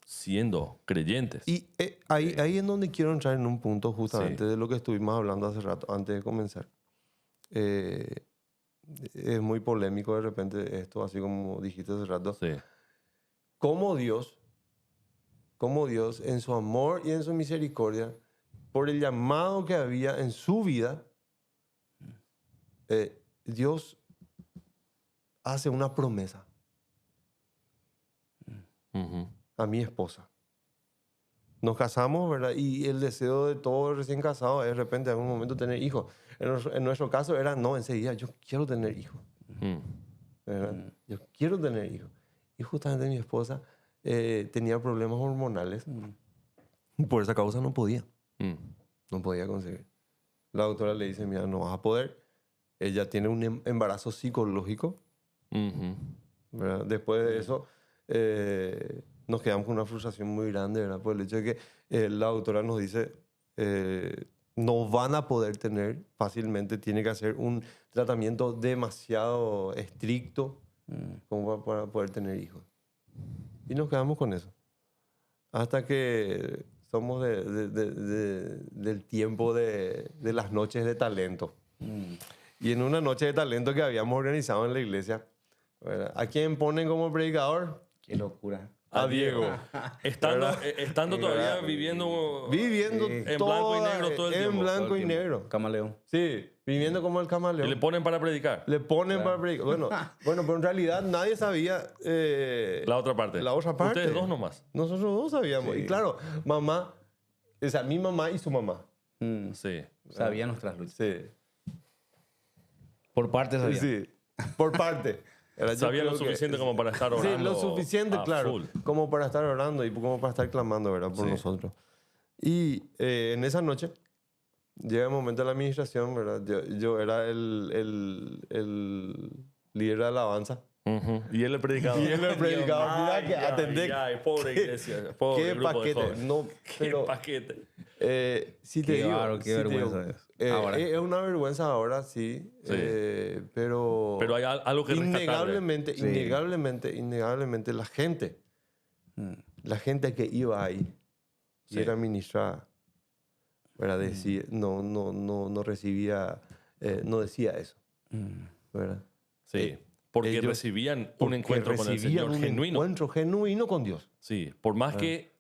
Siendo creyentes. Y ahí es donde quiero entrar en un punto justamente de lo que estuvimos hablando hace rato, antes de comenzar. Es muy polémico de repente esto, así como dijiste hace rato. Sí. Cómo Dios, en su amor y en su misericordia, por el llamado que había en su vida, Dios hace una promesa a mi esposa. Nos casamos, ¿verdad? Y el deseo de todo recién casado es de repente en algún momento tener hijos. En nuestro caso era, no, enseguida, yo quiero tener hijos. ¿Verdad? Yo quiero tener hijos. Y justamente mi esposa tenía problemas hormonales. Por esa causa no podía. No podía conseguir. La doctora le dice, mira, no vas a poder. Ella tiene un embarazo psicológico. ¿Verdad? Después de eso, nos quedamos con una frustración muy grande, ¿verdad? Por el hecho de que la doctora nos dice, no van a poder tener fácilmente, tiene que hacer un tratamiento demasiado estricto como para poder tener hijos. Y nos quedamos con eso. Hasta que somos del tiempo de las noches de talento. Y en una noche de talento que habíamos organizado en la iglesia, ¿verdad? ¿A quién ponen como predicador? Qué locura. A Diego. Estando todavía viviendo en blanco y negro todo el tiempo. En blanco y negro. Camaleón. Sí, viviendo como el Y camaleón. le ponen para predicar. Le ponen para predicar. Bueno, pero en realidad nadie sabía La otra parte. la otra parte. Ustedes dos nomás. Nosotros dos sabíamos. Sí. Y claro, mamá, o sea, mi mamá y su mamá. Sí. Sabía nuestras luchas. Sí. Por parte sabía. Sí, por parte. Yo Sabía creo lo suficiente como para estar orando. Sí, lo suficiente, a claro. full. Como para estar orando y como para estar clamando, ¿verdad? Por nosotros. Y en esa noche llega el momento de la administración, ¿verdad? Yo era el líder de alabanza. Y él el predicador. Y él el predicador. Mira Ay, que ay, atendé. ay, pobre iglesia. Pobre Qué grupo de paquete. jóvenes. No, Qué pero paquete. si te Qué digo, bárbaro, qué si te vergüenza digo, es. Ahora. es una vergüenza ahora, sí. Sí. Pero Pero hay algo que rescatarle. innegablemente la gente que iba ahí y Sí. era ministrada, ¿verdad? No recibía, no decía eso, ¿verdad? Sí. Porque ellos- recibían un Porque encuentro con el recibían Señor un genuino. encuentro genuino con Dios. Sí, por más que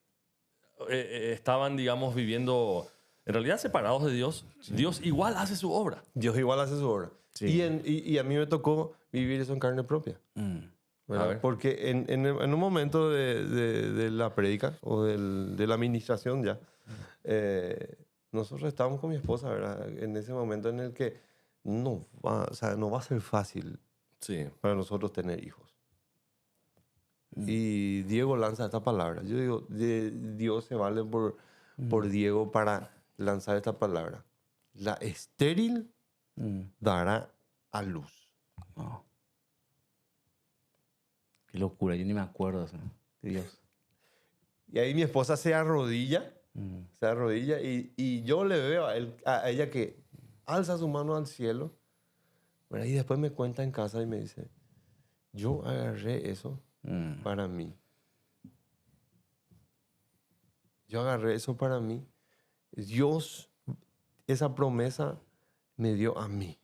estaban, digamos, viviendo en realidad separados de Dios, Dios igual hace su obra. Dios igual hace su obra. Sí. Y a mí me tocó vivir eso en carne propia. ¿Verdad? A ver. Porque en un momento de la prédica o de la administración ya, nosotros estábamos con mi esposa, ¿verdad? En ese momento en el que no va a ser fácil Sí. para nosotros tener hijos. Y Diego lanza esta palabra. Yo digo, Dios se vale por Diego para lanzar esta palabra. La estéril dará a luz. Oh. Qué locura, yo ni me acuerdo de eso. Dios. Y ahí mi esposa se arrodilla y yo le veo a ella que alza su mano al cielo, ¿verdad? Y después me cuenta en casa y me dice, yo agarré eso para mí. Yo agarré eso para mí. Dios, esa promesa me dio a mí,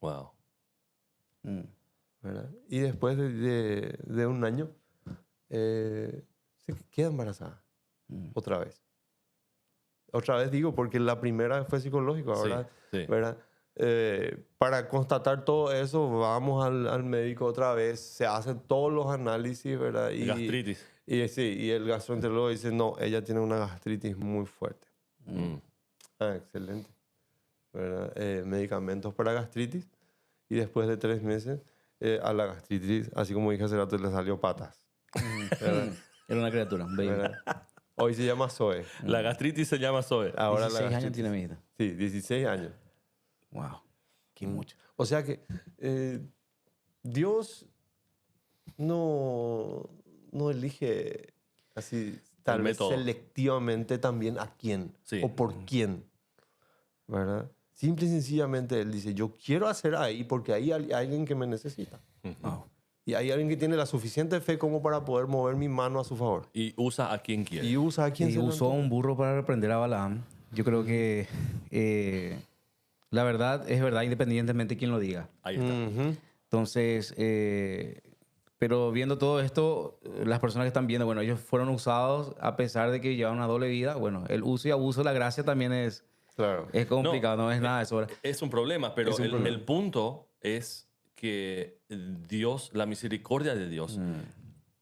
Wow. ¿verdad? Y después de un año, se queda embarazada. Otra vez. Otra vez digo, porque la primera fue psicológico, ahora, sí. ¿verdad? Para constatar todo eso, vamos al médico otra vez, se hacen todos los análisis, ¿verdad? Gastritis. Y el gastroenterólogo dice, no, ella tiene una gastritis muy fuerte. Ah, excelente. ¿Verdad? Medicamentos para gastritis. Y después de 3 meses, a la gastritis, así como dije hace rato, le salió patas. Era una criatura, un baby. ¿Verdad? Hoy se llama Zoe. La gastritis se llama Zoe. Ahora 16 la años gastritis. tiene mi hija. Sí, 16 años. Wow, qué mucho. O sea que Dios no elige así tal vez método. selectivamente también a quién Sí. o por quién, ¿verdad? Simple y sencillamente Él dice, yo quiero hacer ahí porque ahí hay alguien que me necesita. Wow. Y hay alguien que tiene la suficiente fe como para poder mover mi mano a su favor. Y usa a quien quiere. Y usa a quien Y se le usó antoje. un burro para reprender a Balaam. Yo creo que la verdad es verdad independientemente de quién lo diga. Ahí está. Ujú. Entonces, pero viendo todo esto, las personas que están viendo, bueno, ellos fueron usados a pesar de que llevan una doble vida. Bueno, el uso y abuso de la gracia también es Claro. complicado, no es nada de eso. Es un problema, pero Es un problema. el punto es que Dios, la misericordia de Dios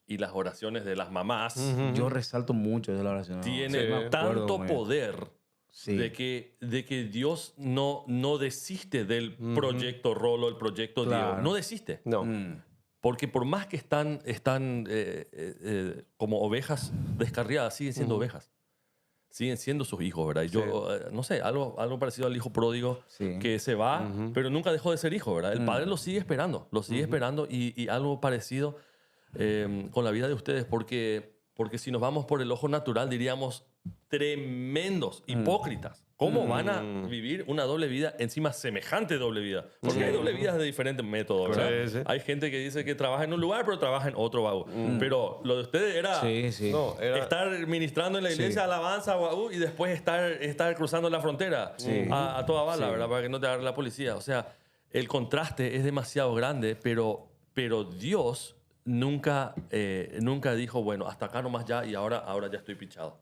y las oraciones de las mamás Yo resalto mucho de la oración. tiene Sí. me acuerdo tanto muy bien. poder Sí. de que Dios no desiste del proyecto Rolo, el proyecto Claro. Diego. No desiste. No. Porque por más que están como ovejas descarriadas, siguen siendo ovejas. Siguen siendo sus hijos, ¿verdad? Y yo, no sé, algo parecido al hijo pródigo Sí. que se va, pero nunca dejó de ser hijo, ¿verdad? El padre lo sigue esperando, y algo parecido con la vida de ustedes, porque si nos vamos por el ojo natural diríamos tremendos hipócritas. ¿Cómo van a vivir una doble vida, encima semejante doble vida? Porque hay doble vidas de diferentes métodos, ¿verdad? Sí, sí. Hay gente que dice que trabaja en un lugar, pero trabaja en otro, vago. Pero lo de ustedes era Sí, sí. No, era... estar ministrando en la iglesia, alabanza, guau, y después estar cruzando la frontera a toda bala, ¿verdad? Para que no te agarre la policía. O sea, el contraste es demasiado grande, pero Dios nunca dijo, bueno, hasta acá nomás ya y ahora ya estoy pichado.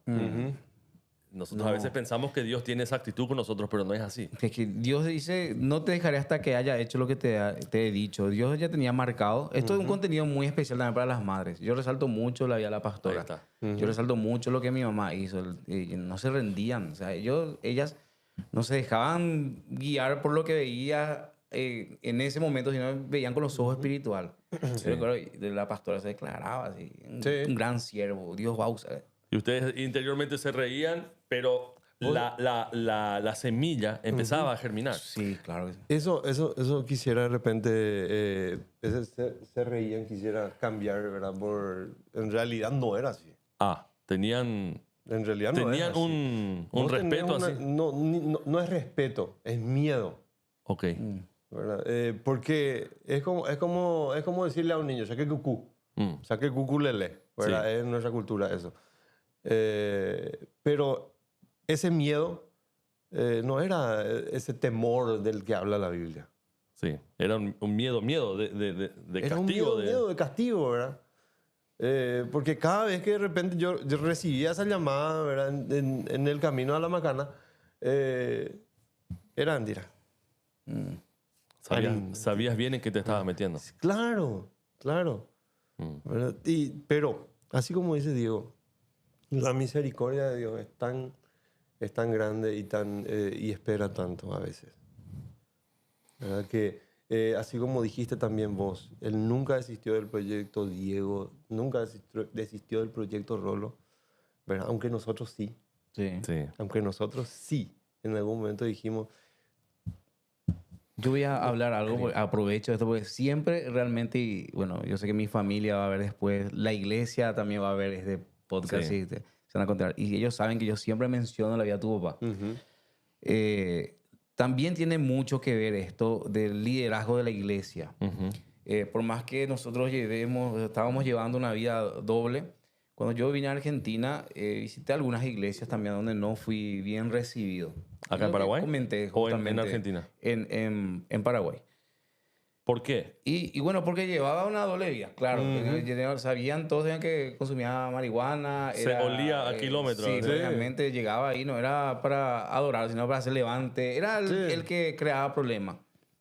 Nosotros a veces pensamos que Dios tiene esa actitud con nosotros, pero no es así. Es que Dios dice, no te dejaré hasta que haya hecho lo que te he dicho. Dios ya tenía marcado. Esto es un contenido muy especial también para las madres. Yo resalto mucho la vida de la pastora. Ahí está. Yo resalto mucho lo que mi mamá hizo. Y no se rendían. O sea, ellas no se dejaban guiar por lo que veía en ese momento, sino veían con los ojos espiritual. Yo recuerdo de la pastora se declaraba así, un gran siervo. Dios va a usar. Y ustedes interiormente se reían, pero la semilla empezaba a germinar. Sí, claro. Que sí. Eso quisiera de repente, se reían, quisiera cambiar, ¿verdad? En realidad no era así. Tenían En realidad no era así. un Vos tenés respeto así. No es respeto, es miedo. Ok. ¿Verdad? Porque es como decirle a un niño, saque cucú, saque cuculele, ¿verdad? Sí. Es nuestra cultura eso. Pero ese miedo no era ese temor del que habla la Biblia. Sí, era un miedo de Era un castigo. miedo de castigo, ¿verdad? Porque cada vez que de repente yo recibía esa llamada, ¿verdad? En el camino a la Macana, era Andira. Sabías bien en qué te estabas metiendo. Claro. ¿Verdad? Pero, así como dice Diego, la misericordia de Dios es tan grande y espera tanto a veces. ¿Verdad? Que, así como dijiste también vos, él nunca desistió del proyecto Diego, nunca desistió del proyecto Rolo, ¿verdad? Aunque nosotros sí. Sí. Aunque nosotros sí, en algún momento dijimos... Yo voy a hablar algo, aprovecho esto, porque siempre realmente, y bueno, yo sé que mi familia va a ver después, la iglesia también va a ver este podcast, Sí. y se van a contar. Y ellos saben que yo siempre menciono la vida de tu papá. También tiene mucho que ver esto del liderazgo de la iglesia. Por más que nosotros estábamos llevando una vida doble, cuando yo vine a Argentina, visité algunas iglesias también donde no fui bien recibido. ¿Acá en Paraguay? Comenté ¿O en justamente Argentina? En Paraguay. ¿Por qué? Y bueno, porque llevaba una doble vida, claro. Sabían todos que consumía marihuana. Se olía a kilómetros. Sí, Sí. realmente llegaba ahí, no era para adorar, sino para hacer levante. Era el que creaba problemas.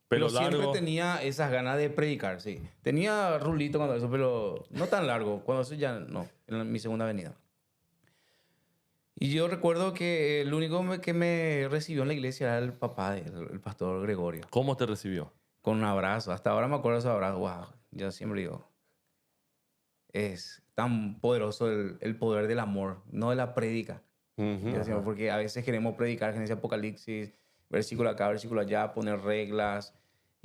Pelo Pero siempre largo. tenía esas ganas de predicar, sí. Tenía rulito cuando eso, pero no tan largo. Cuando eso ya no, en mi segunda venida. Y yo recuerdo que el único que me recibió en la iglesia era el papá, el pastor Gregorio. ¿Cómo te recibió? Con un abrazo. Hasta ahora me acuerdo de ese abrazo. Wow. Yo siempre digo, es tan poderoso el poder del amor, no de la prédica. Porque a veces queremos predicar Génesis, Apocalipsis, versículo acá, versículo allá, poner reglas.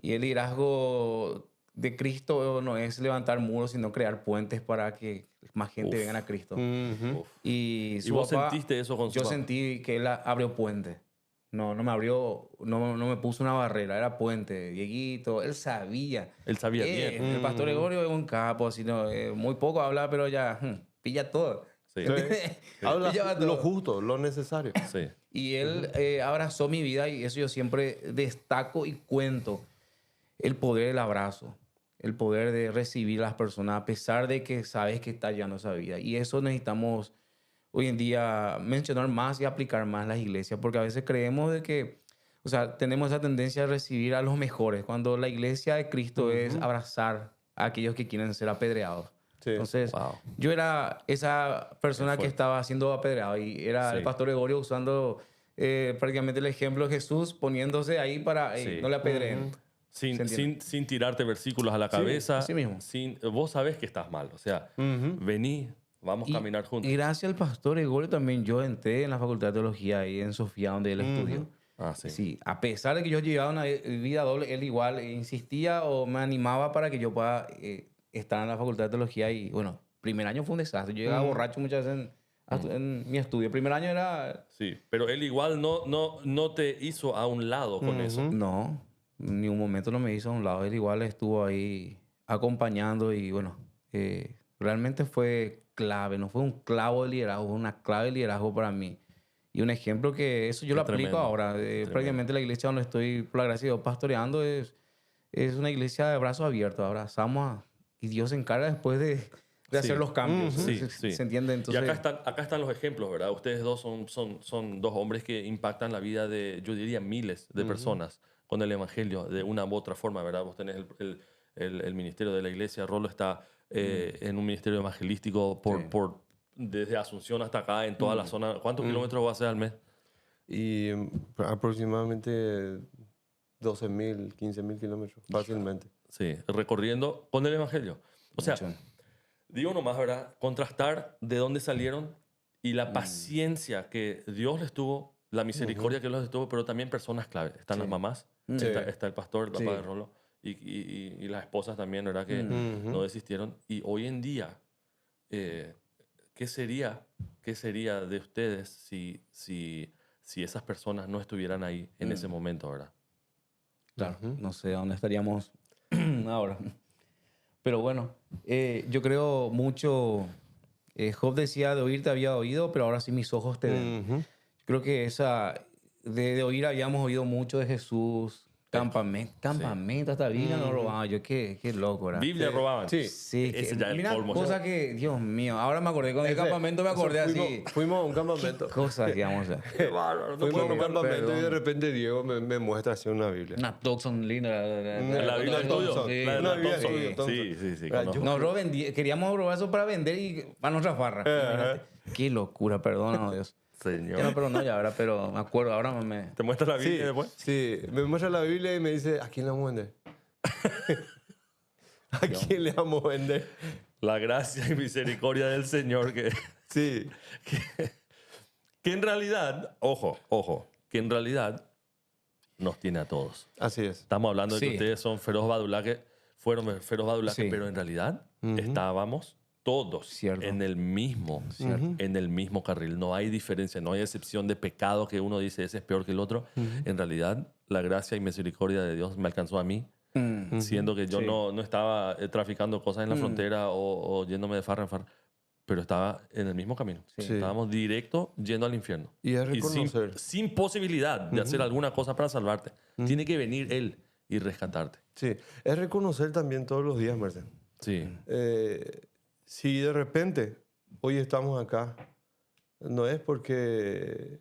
Y el liderazgo de Cristo no es levantar muros, sino crear puentes para que más gente venga a Cristo. Y ¿Y vos sentiste eso con su Yo papá? sentí que él abrió puente. No me abrió, no me puso una barrera, era puente. Dieguito, él sabía. Él sabía bien. El pastor Gregorio es un capo, así, muy poco habla, pero ya pilla todo. Sí. Habla Pillaba todo. lo justo, lo necesario. Sí. Y él abrazó mi vida, y eso yo siempre destaco y cuento. El poder del abrazo, el poder de recibir a las personas a pesar de que sabes que está llevando esa vida. Y eso necesitamos hoy en día mencionar más y aplicar más en las iglesias, porque a veces creemos de que, o sea, tenemos esa tendencia a recibir a los mejores, cuando la iglesia de Cristo es abrazar a aquellos que quieren ser apedreados. Sí. Entonces, yo era esa persona que estaba siendo apedreado, y era el pastor Gregorio usando prácticamente el ejemplo de Jesús, poniéndose ahí para no le apedreen. Sin tirarte versículos a la cabeza. así mismo. Vos sabés que estás mal. O sea, vení, vamos a caminar juntos. Y gracias al pastor Gregorio también yo entré en la Facultad de Teología ahí en Sofía, donde él estudió. Sí, a pesar de que yo llevaba una vida doble, él igual insistía o me animaba para que yo pueda estar en la Facultad de Teología. Y bueno, primer año fue un desastre. Yo llegaba borracho muchas veces en mi estudio. El primer año era... Sí, pero él igual no te hizo a un lado con eso. No, ni un momento no me hizo a un lado. Él igual estuvo ahí acompañando, y bueno, realmente fue clave. No fue un clavo de liderazgo, fue una clave de liderazgo para mí. Y un ejemplo que eso yo lo aplico tremendo. ahora. Prácticamente la iglesia donde estoy, por la gracia de Dios, pastoreando es una iglesia de brazos abiertos. Abrazamos y Dios se encarga después de hacer los cambios. Sí. ¿Se entiende? Entonces, Y acá están los ejemplos, ¿verdad? Ustedes dos son dos hombres que impactan la vida de, yo diría, miles de personas con el evangelio de una u otra forma, ¿verdad? Vos tenés el ministerio de la iglesia, Rolo está en un ministerio evangelístico desde Asunción hasta acá, en toda la zona. ¿Cuántos kilómetros va a hacer al mes? Y aproximadamente 12.000, 15.000 kilómetros, fácilmente. Sí, recorriendo con el evangelio. O sea, digo nomás, ¿verdad? Contrastar de dónde salieron y la paciencia que Dios les tuvo la misericordia que los detuvo, pero también personas clave. Están las mamás, está el pastor, el papá de Rolo, y las esposas también, ¿verdad? Que no desistieron. Y hoy en día, ¿qué sería de ustedes si esas personas no estuvieran ahí en ese momento, ¿verdad? Claro, no sé dónde estaríamos ahora. Pero bueno, yo creo mucho... Job decía, de oír te había oído, pero ahora sí mis ojos te ven. Creo que de oír habíamos oído mucho de Jesús. Campamento, hasta Biblia no robaban. Yo, qué loco, ¿verdad? Biblia robaban. Sí. Sí, Ese ya es el mira, colmo. cosa que, Dios mío, ahora me acordé, con el campamento me acordé así. Fuimos a un campamento. Cosas, digamos. Qué bárbaro. Fuimos a un campamento perdón. y de repente Diego me muestra así una Biblia. Una Thompson linda. La Biblia del tuyo. Sí, La de la Biblia Thompson. tuya, Thompson. Sí, Mira, conozco. Nos queríamos robar eso para vender y para nuestra farra. Imagínate. Qué locura, perdónanos, Dios. Señor. Ya no perdonó ya, ¿verdad? Pero me acuerdo, ahora me... ¿Te muestra la Sí, Biblia después? sí, me muestra la Biblia y me dice, ¿a quién le vamos a vender? ¿A quién le vamos a vender? La gracia y misericordia del Señor Sí. que en realidad, ojo, que en realidad nos tiene a todos. Así es. Estamos hablando de que Sí. ustedes son feroz badulaque, fueron feroz badulaque, Sí. pero en realidad estábamos todos Cierto. en el mismo carril. No hay diferencia, no hay excepción de pecado que uno dice ese es peor que el otro. En realidad, la gracia y misericordia de Dios me alcanzó a mí, siendo que yo Sí. no estaba traficando cosas en la frontera o yéndome de farra en farra, pero estaba en el mismo camino. Sí. Estábamos directo yendo al infierno. Y es reconocer. sin posibilidad de hacer alguna cosa para salvarte. Tiene que venir Él y rescatarte. Sí, es reconocer también todos los días, Marcel. Sí. Si de repente hoy estamos acá, no es porque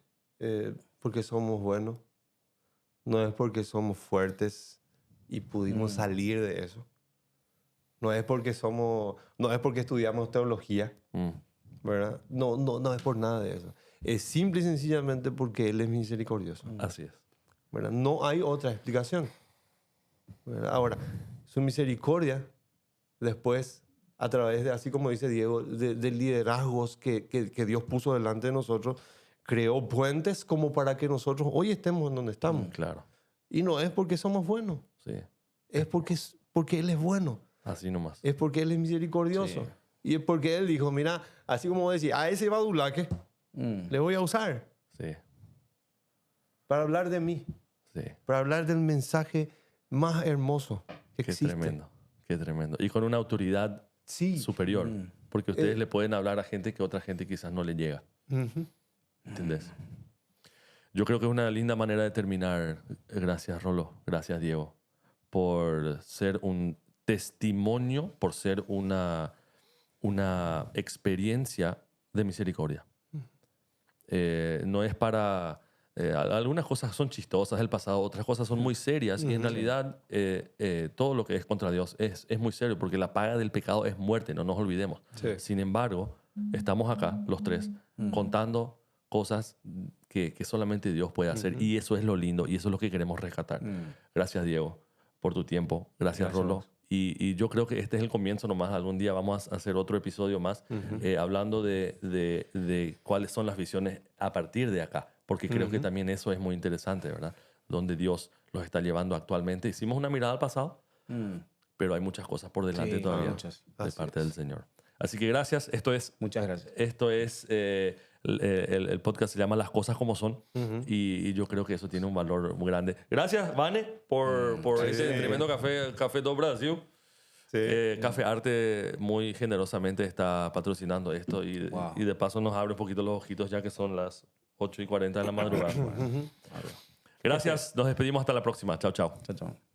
somos buenos, no es porque somos fuertes y pudimos salir de eso. No es porque estudiamos teología, ¿verdad? No es por nada de eso. Es simple y sencillamente porque Él es misericordioso. Así es. ¿Verdad? No hay otra explicación. ¿Verdad? Ahora, su misericordia, después, a través de, así como dice Diego, de liderazgos que Dios puso delante de nosotros, creó puentes como para que nosotros hoy estemos en donde estamos. Claro. Y no es porque somos buenos, Sí. es porque Él es bueno, Así nomás. es porque Él es misericordioso. Sí. Y es porque Él dijo, mira, así como decía, a ese badulaque le voy a usar Sí. para hablar de mí, Sí. para hablar del mensaje más hermoso que Qué existe. tremendo. Qué tremendo. Y con una autoridad Sí. superior. Porque ustedes le pueden hablar a gente que otra gente quizás no le llega. Ujú. ¿Entendés? Yo creo que es una linda manera de terminar. Gracias, Rolo. Gracias, Diego. Por ser un testimonio, por ser una experiencia de misericordia. No es para... algunas cosas son chistosas del pasado, otras cosas son muy serias. Y en realidad todo lo que es contra Dios es muy serio, porque la paga del pecado es muerte, no nos olvidemos. Sí. Sin embargo, estamos acá, los tres, contando cosas que solamente Dios puede hacer. Y eso es lo lindo, y eso es lo que queremos rescatar. Gracias, Diego, por tu tiempo. Gracias, Rolo. Y yo creo que este es el comienzo nomás. Algún día vamos a hacer otro episodio más hablando de cuáles son las visiones a partir de acá. Porque creo que también eso es muy interesante, ¿verdad? Donde Dios los está llevando actualmente. Hicimos una mirada al pasado, pero hay muchas cosas por delante Sí, todavía muchas. de Así parte es. del Señor. Así que gracias. Muchas gracias. Esto es el podcast se llama Las Cosas Como Son y yo creo que eso tiene un valor muy grande. Gracias, Vane, por ese tremendo café do Brasil. Sí. Café Arte muy generosamente está patrocinando esto y de paso nos abre un poquito los ojitos ya que son las 8:40 de la madrugada. Gracias, nos despedimos hasta la próxima. Chao, chao. Chao, chao.